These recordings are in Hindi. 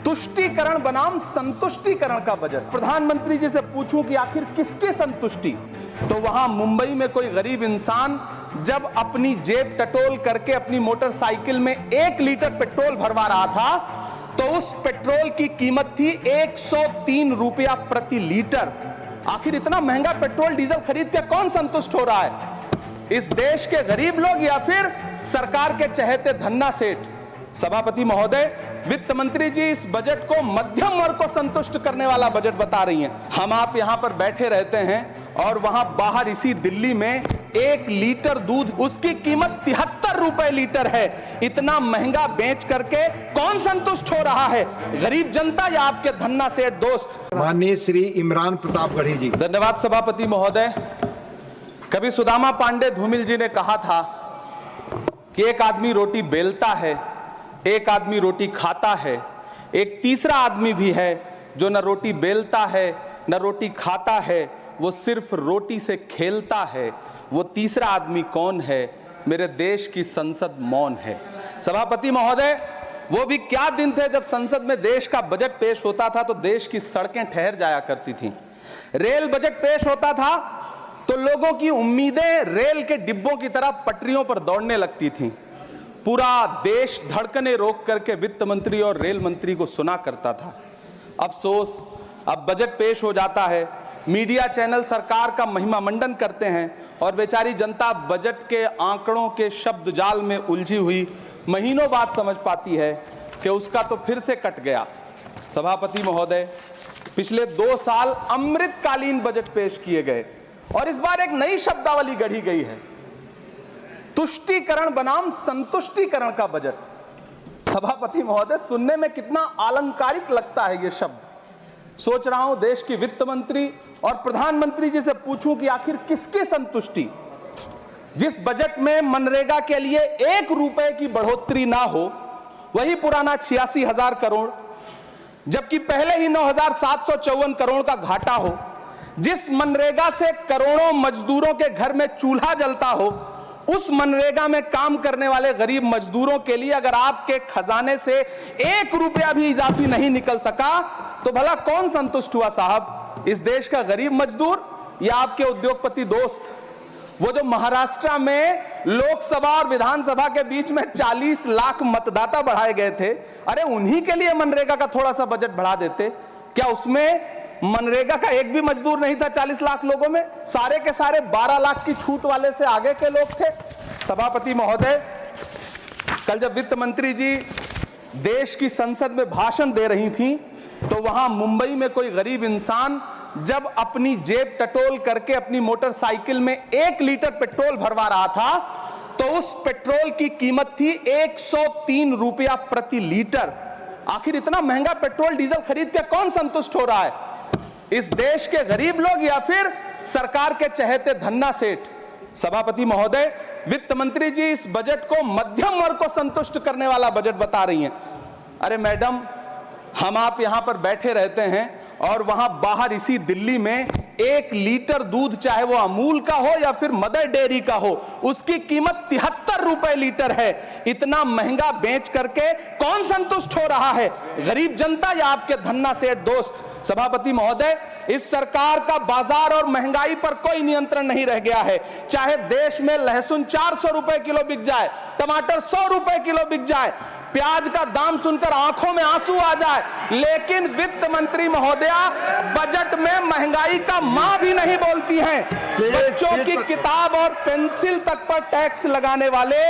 तुष्टीकरण बनाम संतुष्टीकरण का बजट। प्रधानमंत्री जी से पूछूं कि आखिर किसकी संतुष्टि, तो वहां मुंबई में कोई गरीब इंसान जब अपनी जेब टटोल करके अपनी मोटरसाइकिल में 1 लीटर पेट्रोल भरवा रहा था तो उस पेट्रोल की कीमत थी 103 रुपया प्रति लीटर। आखिर इतना महंगा पेट्रोल डीजल खरीद के कौन संतुष्ट हो रहा है? इस देश के गरीब लोग या फिर सरकार के चहेते धन्ना सेठ? सभापति महोदय, वित्त मंत्री जी इस बजट को मध्यम वर्ग को संतुष्ट करने वाला बजट बता रही हैं। हम आप यहां पर बैठे रहते हैं और वहां बाहर इसी दिल्ली में 1 लीटर दूध उसकी कीमत 73 रुपए लीटर है। इतना महंगा बेच करके कौन संतुष्ट हो रहा है, गरीब जनता या आपके धन्ना सेठ दोस्त? माननीय श्री इमरान प्रतापगढ़ी जी। धन्यवाद सभापति महोदय। कभी सुदामा पांडे धूमिल जी ने कहा था कि एक आदमी रोटी बेलता है, एक आदमी रोटी खाता है, एक तीसरा आदमी भी है जो न रोटी बेलता है न रोटी खाता है, वो सिर्फ रोटी से खेलता है। वो तीसरा आदमी कौन है? मेरे देश की संसद मौन है। सभापति महोदय, वो भी क्या दिन थे जब संसद में देश का बजट पेश होता था तो देश की सड़कें ठहर जाया करती थीं। रेल बजट पेश होता था तो लोगों की उम्मीदें रेल के डिब्बों की तरह पटरियों पर दौड़ने लगती थीं। पूरा देश धड़कने रोक करके वित्त मंत्री और रेल मंत्री को सुना करता था। अफसोस, अब बजट पेश हो जाता है, मीडिया चैनल सरकार का महिमा मंडन करते हैं और बेचारी जनता बजट के आंकड़ों के शब्द जाल में उलझी हुई महीनों बाद समझ पाती है कि उसका तो फिर से कट गया। सभापति महोदय, पिछले 2 साल अमृतकालीन बजट पेश किए गए और इस बार एक नई शब्दावली गढ़ी गई है, तुष्टीकरण बनाम संतुष्टीकरण का बजट। सभापति महोदय, सुनने में कितना अलंकारिक लगता है ये शब्द। सोच रहा हूं देश की वित्त मंत्री और प्रधानमंत्री जी से पूछूं कि आखिर किसकी संतुष्टि? जिस बजट में मनरेगा के लिए 1 रुपए की बढ़ोतरी ना हो, वही पुराना 86,000 करोड़, जबकि पहले ही 9,754 करोड़ का घाटा हो, जिस मनरेगा से करोड़ों मजदूरों के घर में चूल्हा जलता हो, उस मनरेगा में काम करने वाले गरीब मजदूरों के लिए अगर आपके खजाने से 1 रुपया भी इजाफी नहीं निकल सका तो भला कौन संतुष्ट हुआ साहब? इस देश का गरीब मजदूर या आपके उद्योगपति दोस्त? वो जो महाराष्ट्र में लोकसभा और विधानसभा के बीच में 40 लाख मतदाता बढ़ाए गए थे, अरे उन्हीं के लिए मनरेगा का थोड़ा सा बजट बढ़ा देते। क्या उसमें मनरेगा का एक भी मजदूर नहीं था? 40 लाख लोगों में सारे के सारे 12 लाख की छूट वाले से आगे के लोग थे। सभापति महोदय, कल जब वित्त मंत्री जी देश की संसद में भाषण दे रही थी तो वहां मुंबई में कोई गरीब इंसान जब अपनी जेब टटोल करके अपनी मोटरसाइकिल में 1 लीटर पेट्रोल भरवा रहा था तो उस पेट्रोल की कीमत थी 103 रुपया प्रति लीटर। आखिर इतना महंगा पेट्रोल डीजल खरीद के कौन संतुष्ट हो रहा है? इस देश के गरीब लोग या फिर सरकार के चहेते धन्ना सेठ? सभापति महोदय, वित्त मंत्री जी इस बजट को मध्यम वर्ग को संतुष्ट करने वाला बजट बता रही हैं। अरे मैडम, हम आप यहां पर बैठे रहते हैं और वहां बाहर इसी दिल्ली में 1 लीटर दूध, चाहे वो अमूल का हो या फिर मदर डेयरी का हो, उसकी कीमत 73 रुपए लीटर है। इतना महंगा बेच करके कौन संतुष्ट हो रहा है, गरीब जनता या आपके धन्ना सेठ दोस्त? सभापति महोदय, इस सरकार का बाजार और महंगाई पर कोई नियंत्रण नहीं रह गया है। चाहे देश में लहसुन 400 रुपए किलो बिक जाए, टमाटर 100 रुपए किलो बिक जाए, प्याज का दाम सुनकर आंखों में आंसू आ जाए, लेकिन वित्त मंत्री महोदया बजट में महंगाई का मां भी नहीं बोलती हैं। बच्चों की किताब और पेंसिल तक पर टैक्स लगाने वाले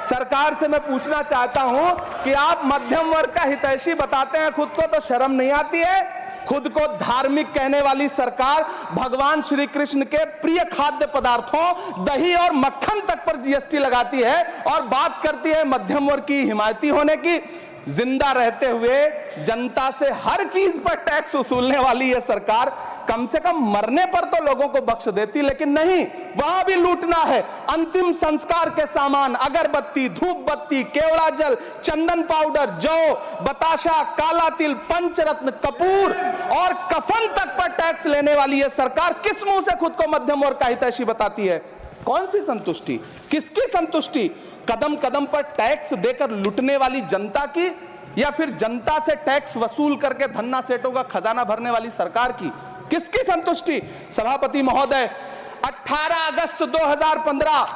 सरकार से मैं पूछना चाहता हूं कि आप मध्यम वर्ग का हितैषी बताते हैं, खुद को तो शर्म नहीं आती है? खुद को धार्मिक कहने वाली सरकार भगवान श्री कृष्ण के प्रिय खाद्य पदार्थों दही और मक्खन तक पर जीएसटी लगाती है और बात करती है मध्यम वर्ग की हिमायती होने की। जिंदा रहते हुए जनता से हर चीज पर टैक्स वसूलने वाली यह सरकार कम से कम मरने पर तो लोगों को बख्श देती, लेकिन नहीं, वहां भी लूटना है। अंतिम संस्कार के सामान, अगरबत्ती, धूप बत्ती, केवड़ा जल, चंदन पाउडर, जौ, बताशा, काला तिल, पंचरत्न, कपूर और कफन तक पर टैक्स लेने वाली यह सरकार किस मुंह से खुद को मध्यम वर्ग का हितैषी बताती है? कौन सी संतुष्टि, किसकी संतुष्टि? कदम कदम पर टैक्स देकर लुटने वाली जनता की या फिर जनता से टैक्स वसूल करके धन्ना सेठों का खजाना भरने वाली सरकार की? किसकी संतुष्टि? सभापति महोदय, 18 अगस्त 2015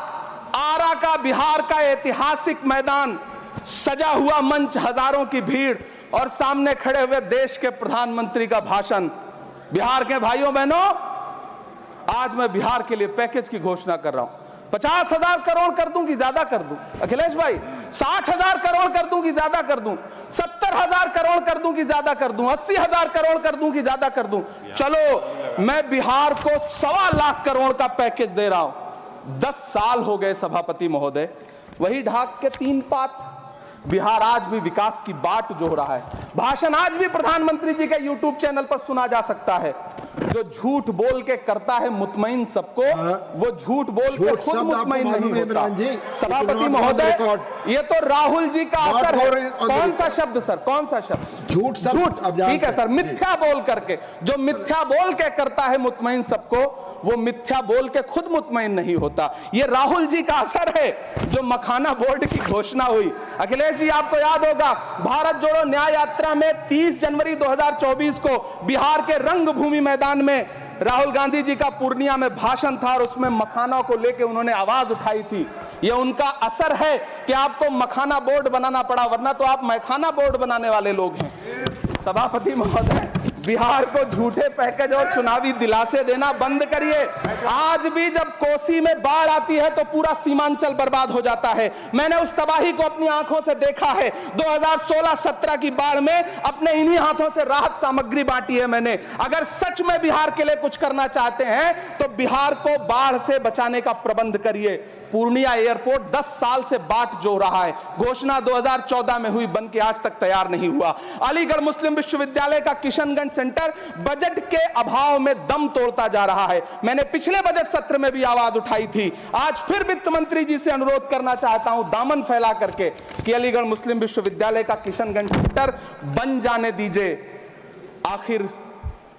आरा का बिहार का ऐतिहासिक मैदान, सजा हुआ मंच, हजारों की भीड़ और सामने खड़े हुए देश के प्रधानमंत्री का भाषण। बिहार के भाइयों बहनों, आज मैं बिहार के लिए पैकेज की घोषणा कर रहा हूं। 50,000 करोड़ कर दूं कि ज्यादा कर दूं? अखिलेश भाई, 60,000 करोड़ कर दूं कि ज्यादा कर दूं? 70,000 करोड़ कर दूं कि ज्यादा कर दूं? 80,000 करोड़ कर दूं कि ज्यादा कर दूं? चलो, मैं बिहार को 1.25 लाख करोड़ का पैकेज दे रहा हूं। 10 साल हो गए सभापति महोदय, वही ढाक के 3 पात। बिहार आज भी विकास की बाट जोह रहा है। भाषण आज भी प्रधानमंत्री जी के यूट्यूब चैनल पर सुना जा सकता है। जो झूठ बोल के करता है मुतमईन सबको, वो झूठ बोल के खुद मुतमईन नहीं होता। सभापति महोदय, ये तो राहुल जी का असर है। कौन सा शब्द सर, कौन सा शब्द? झूठ। ठीक है सर, मिथ्या बोल करके, जो मिथ्या बोल के करता है मुतमईन सबको, वो मिथ्या बोल के खुद मुतमईन नहीं होता। ये राहुल जी का असर है। जो मखाना बोर्ड की घोषणा हुई, अखिलेश जी आपको याद होगा, भारत जोड़ो न्याय यात्रा में 30 जनवरी 2024 को बिहार के रंगभूमि मैदान में राहुल गांधी जी का पूर्णिया में भाषण था और उसमें मखाना को लेकर उन्होंने आवाज उठाई थी। यह उनका असर है कि आपको मखाना बोर्ड बनाना पड़ा, वरना तो आप मैखाना बोर्ड बनाने वाले लोग हैं। सभापति महोदय, बिहार को झूठे पैकेज और चुनावी दिलासे देना बंद करिए। आज भी जब कोसी में बाढ़ आती है तो पूरा सीमांचल बर्बाद हो जाता है। मैंने उस तबाही को अपनी आंखों से देखा है। 2016-17 की बाढ़ में अपने इन्हीं हाथों से राहत सामग्री बांटी है मैंने। अगर सच में बिहार के लिए कुछ करना चाहते हैं तो बिहार को बाढ़ से बचाने का प्रबंध करिए। पूर्णिया एयरपोर्ट 10 साल से बाट जो रहा है, घोषणा 2014 में हुई, बन के आज तक तैयार नहीं हुआ। अलीगढ़ मुस्लिम विश्वविद्यालय का किशनगंज सेंटर बजट के अभाव में दम तोड़ता जा रहा है। मैंने पिछले बजट सत्र में भी आवाज उठाई थी। आज फिर वित्त मंत्री जी से अनुरोध करना चाहता हूं, दामन फैला करके, कि अलीगढ़ मुस्लिम विश्वविद्यालय का किशनगंज सेंटर बन जाने दीजिए। आखिर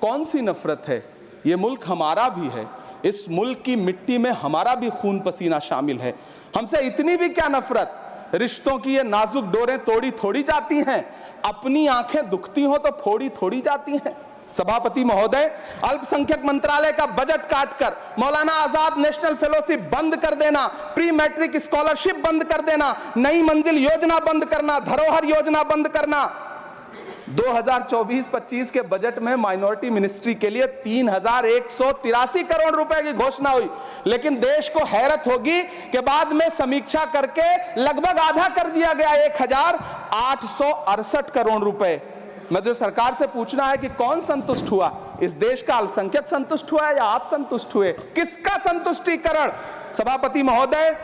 कौन सी नफरत है? यह मुल्क हमारा भी है। इस मुल्क की मिट्टी में हमारा भी खून पसीना शामिल है। हमसे इतनी भी क्या नफरत? रिश्तों की ये नाजुक डोरें तोड़ी थोड़ी जाती हैं। अपनी आंखें दुखती हो तो फोड़ी थोड़ी जाती हैं। सभापति महोदय, अल्पसंख्यक मंत्रालय का बजट काटकर मौलाना आजाद नेशनल फेलोशिप बंद कर देना, प्री मैट्रिक स्कॉलरशिप बंद कर देना, नई मंजिल योजना बंद करना, धरोहर योजना बंद करना। 2024-25 के बजट में माइनॉरिटी मिनिस्ट्री के लिए 3,183 करोड़ रुपए की घोषणा हुई, लेकिन देश को हैरत होगी कि बाद में समीक्षा करके लगभग आधा कर दिया गया, 1,868 करोड़ रुपए। मुझे सरकार से पूछना है कि कौन संतुष्ट हुआ? इस देश का अल्पसंख्यक संतुष्ट हुआ या आप संतुष्ट हुए? किसका संतुष्टिकरण? सभापति महोदय,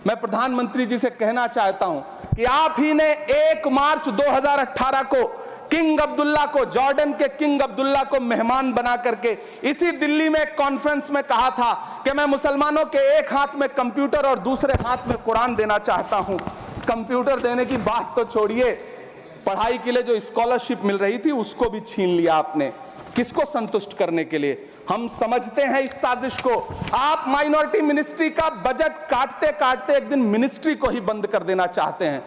मैं प्रधानमंत्री जी से कहना चाहता हूं कि आप ही ने 1 मार्च 2018 को किंग अब्दुल्ला को, जॉर्डन के किंग अब्दुल्ला को मेहमान बना करके इसी दिल्ली में एक कॉन्फ्रेंस में कहा था कि मैं मुसलमानों के एक हाथ में कंप्यूटर और दूसरे हाथ में कुरान देना चाहता हूं। कंप्यूटर देने की बात तो छोड़िए, पढ़ाई के लिए जो स्कॉलरशिप मिल रही थी उसको भी छीन लिया आपने। किसको संतुष्ट करने के लिए? हम समझते हैं इस साजिश को। आप माइनॉरिटी मिनिस्ट्री का बजट काटते काटते एक दिन मिनिस्ट्री को ही बंद कर देना चाहते हैं।